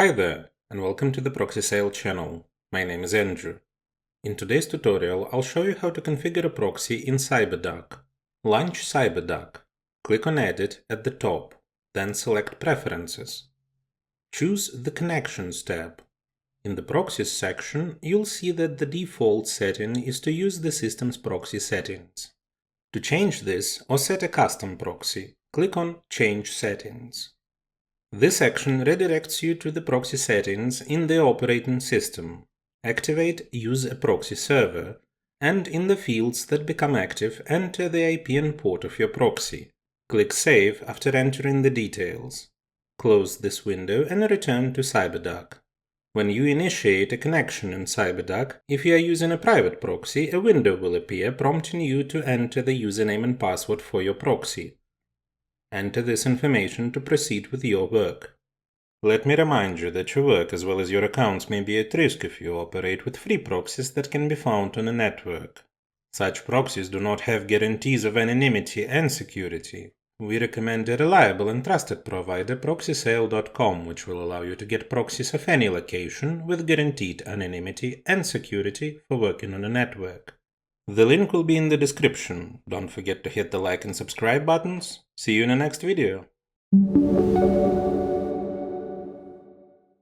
Hi there, and welcome to the Proxy Sale channel. My name is Andrew. In today's tutorial, I'll show you how to configure a proxy in Cyberduck. Launch Cyberduck. Click on Edit at the top, then select Preferences. Choose the Connections tab. In the Proxies section, you'll see that the default setting is to use the system's proxy settings. To change this or set a custom proxy, click on Change Settings. This action redirects you to the proxy settings in the operating system. Activate Use a Proxy Server, and in the fields that become active, enter the IP and port of your proxy. Click Save after entering the details. Close this window and return to Cyberduck. When you initiate a connection in Cyberduck, if you are using a private proxy, a window will appear prompting you to enter the username and password for your proxy. Enter this information to proceed with your work. Let me remind you that your work as well as your accounts may be at risk if you operate with free proxies that can be found on a network. Such proxies do not have guarantees of anonymity and security. We recommend a reliable and trusted provider, ProxySale.com, which will allow you to get proxies of any location with guaranteed anonymity and security for working on a network. The link will be in the description. Don't forget to hit the like and subscribe buttons. See you in the next video.